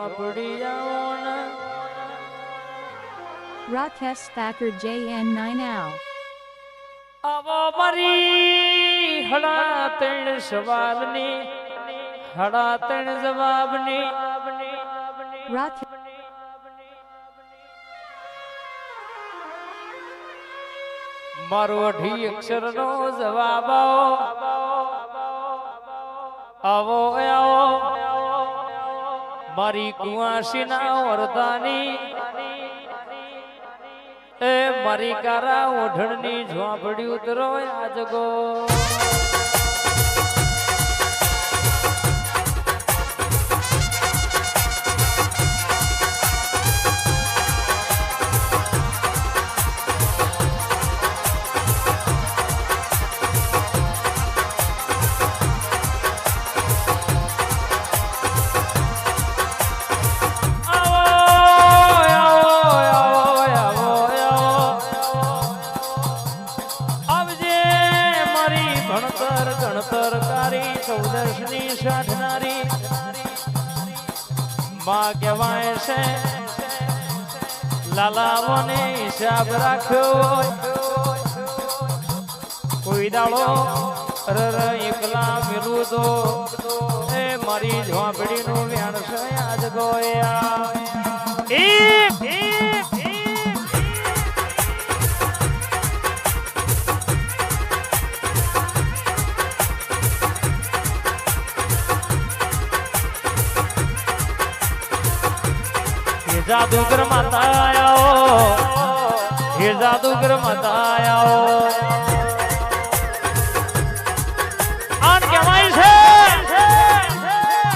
ઝોપડિયાઓના Rakesh Thakur JN9 Al. આવો મારી હડા ત્રણ સવાલની હડા ત્રણ જવાબની Rakesh મારો અઢી અક્ષરનો જવાબ આવો આવો મારી કુવાસીના વરદાની એ મારી કારા ઓઢણની ઝોપડી ઉતરો આજગો સૌદર્શની સાધનારી માં કહેવાય છે લાલાઓને હિસાબ રાખ્યો કોઈ દાડો એકલા મેલું તો એ મારી ઝોપડીનું વ્યાણ છે આજ ગોયા जादूगर माता आओ हे जादूगर माता आओ आन कमाई से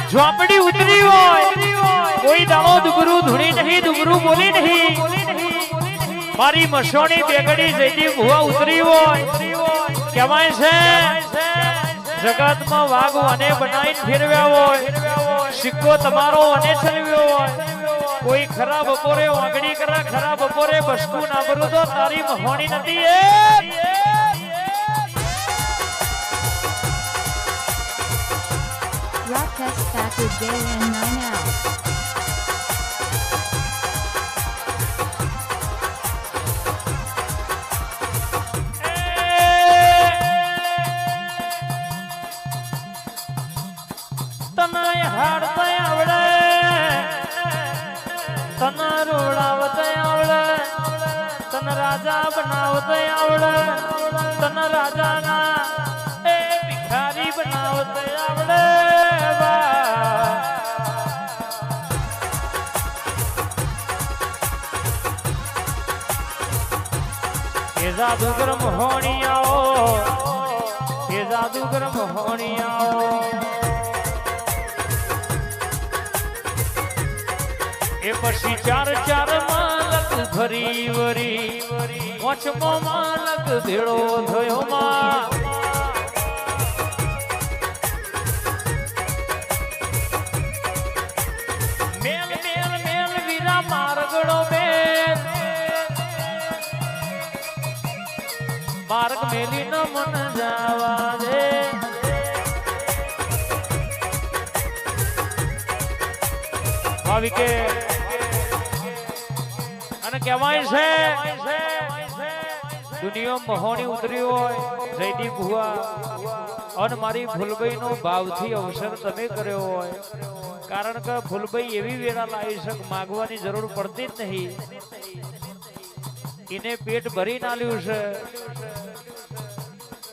झोपड़ी उतरी हो कोई दाड़ो दुबरू धुनी नहीं दुबरू बोली नहीं मारी मसोनी बेगड़ी जैदी भुआ उतरी हो कमाई से जगत में वाग अने बनाई फिरव्या हो सिक्को तमारो अने चलव्यो हो कोई खरा बपोरे वागड़ी करा खरा बपोरे बसकू ना बरू तो तारी महोनी नती Rakesh Thakur JN9 Al. तनाय हाड़ता आवड़े तन रोड़ावत आवड़े तन राजा बनावत आवड़े तन राजा ना ए भिखारी बनावत आवड़े ये जादूगर मोहनी आओ ये जादूगर मोहनी आओ ए पछी चार चार मालक भरी वरी वचमो मालक भेड़ो थयो मा मेल मेल मेल वीरा मार्गड़ो मेल मार्ग मेली न मन जावा दे भावी के कमाई से दुनिया महोनी उतरी हो जयदी भुआ और मारी फूलबाई नो भाव थी अवसर तमे कर्यो होय कारण के फूलबाई एवी वेळा लाई शक मागवानी जरूर पड़ती ज नहीं इने पेट भरी नाल्યું છે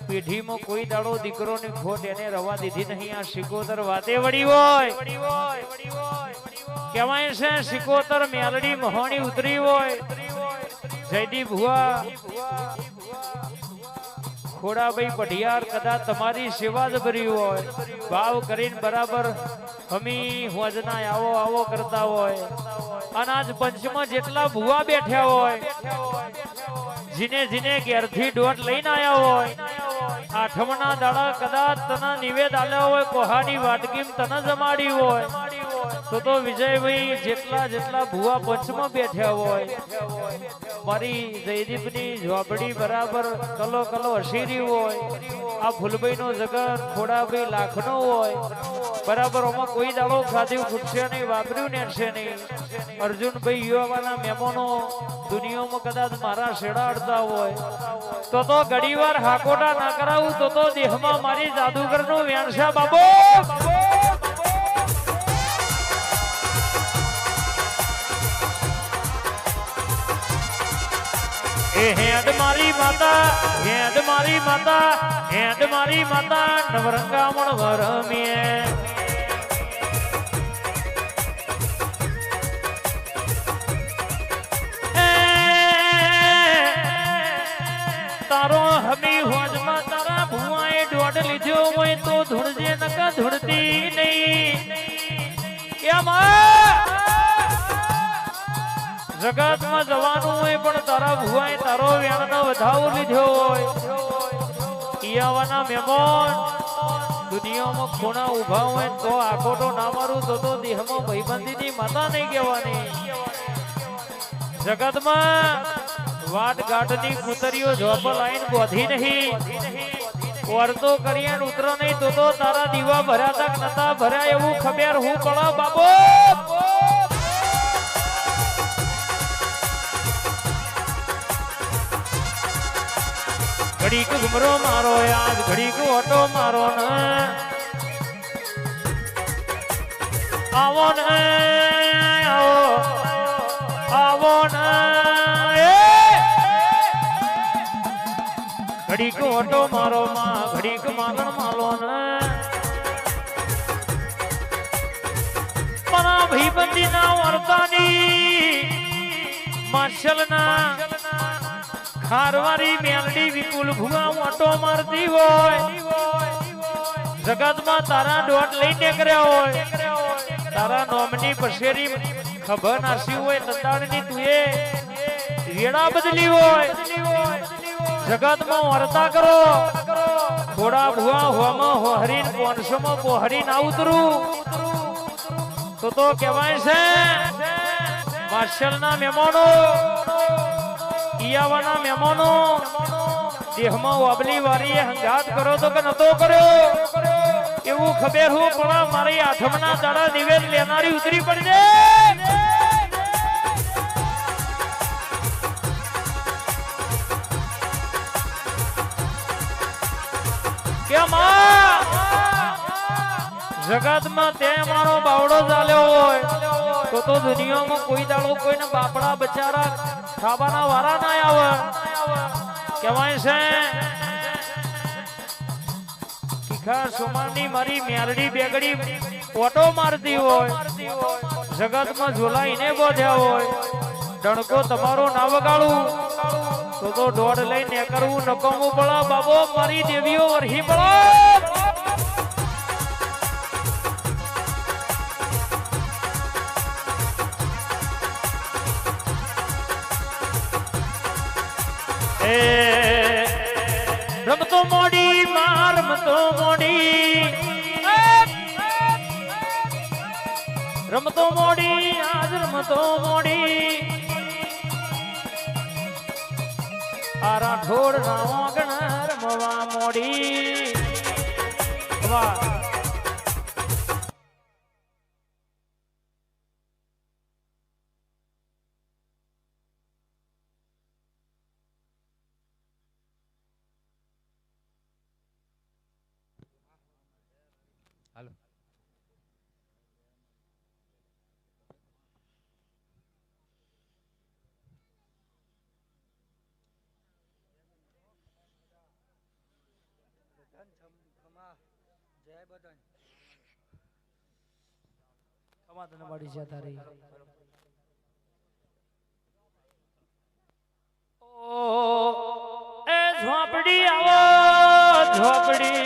પેઢીમાં કોઈ દાડો દીકરોની ખોટ એને રવા દીધી નહીં આ સિકોતર વાતે વળી હોય કહેવાય છે સિકોતર મેલડી મહોણી ઉતરી હોય જયદી ભુવા ખોડાભાઈ પઢિયાર કદાચ તમારી સેવા જ ભરી હોય ભાવ કરીને બરાબર હમી હોજના આવો આવો કરતા હોય અનાજ પંચમાં જેટલા ભુવા બેઠ્યા હોય જીને જીને ઘેરથી દોટ લઈને આયા હોય આઠમના દાડા કદાચ તને નિવેદ આલ્યા હોય કોહાની વાટકીમ તને જમાડી હોય તો વિજયભાઈ જેટલા જેટલા ભુવા પંચમાં બેઠ્યા હોય મારી જયદીપની ઝોપડી બરાબર કલો કલો હસીરી હોય આ ફૂલભાઈ નો જગત ખોડાભાઈ લાખનો હોય બરાબર આમાં કોઈ દાડો ખાધ્યું ખૂટશે નહીં વાપર્યું નેરશે નહીં અર્જુનભાઈ યુવાના મહેમાનો દુનિયામાં કદાચ મારા શેડા અડતા હોય તો ઘડીવાર હાકોટા ના કરાવું તો દેહમાં મારી જાદુગરનો વ્યાણશા બાબો હેડ મારી માતા હેડ મારી માતા હેડ મારી માતા નવરંગામણ વરમીએ તારો હમી હોજમાં તારા ભુવાએ દોડ લીધો હોય તો ધૂળજે નકા ધૂળતી નહીં જગતમાં જવાનું હોય પણ તારા ભુવાએ તારો વ્યાણનો વધાવો લીધો હોય ઈયાવાના મહેમાન દુનિયામાં ખૂણા ઉભા હોય તો આખોટો ના મારું તો દેહમાં ભાઈબંધીની માતા નહીં કહેવાની જગતમાં વાટ ગાંઠની કૂતરીઓ જોપ લાઈન બોધી નહીં વર્તો કર્યા ઉતર નહીં તો તારા દીવા ભર્યા તક નતા ભર્યા એવું ખબર હું પડા બાબો ઘડીક ઘુમરો મારો યાદ ઘડીક ઓટો મારો ને આવો ને આવો ને ઘડીક ઓટો મારો માં ઘડીક માગણ માલો ને મારા ભાઈબંધી ના વર્તાની માર્શલ ના ખારવારી મેલડી વિપુલ ભુવા ઓટો મારતી હોય જગતમાં તારા દોટ લઈને કર્યા હોય તારા નોમની પસેરી ખબર નાસી હોય તતાડની તુએ રેડા બદલી હોય જગતમાં વર્તા કરો થોડા ભુવા હોમાં હોહરીન 500 માં પોહરી ના ઉતરું તો કહેવાય છે માર્શલ ના મહેમાનો ઈયાવાના મહેમાનો દેહમાં વાબલી વારીએ હંગાત કરો તો કે નતો કર્યો એવું ખબર હું પણ મારી આઠમના દાડા નિવેદ લેનારી ઉતરી પડજે કેમ જગતમાં તે મારો બાવડો ચાલ્યો હોય તો દુનિયામાં કોઈ દાડો કોઈને બાપડા બચારા ખાવાના વારા ના આવે કહેવાય છે ખીખા સોમાની મારી મેરડી બેગડી ઓટો મારતી હોય જગતમાં ઝોલાઈને બોધ્યા હોય ડણકો તમારો ના વગાડું તો દોડ લઈને કરવું નકમું પડા બાબો મારી દેવીઓ વરહી પડા રમતો મોડી માર રમતો મોડી રમતો મોડી આજ રમતો મોડી આ રાઠોડ ના વાગણ રમવા મોડી વાહ ઝોપડી આવો ઝોપડી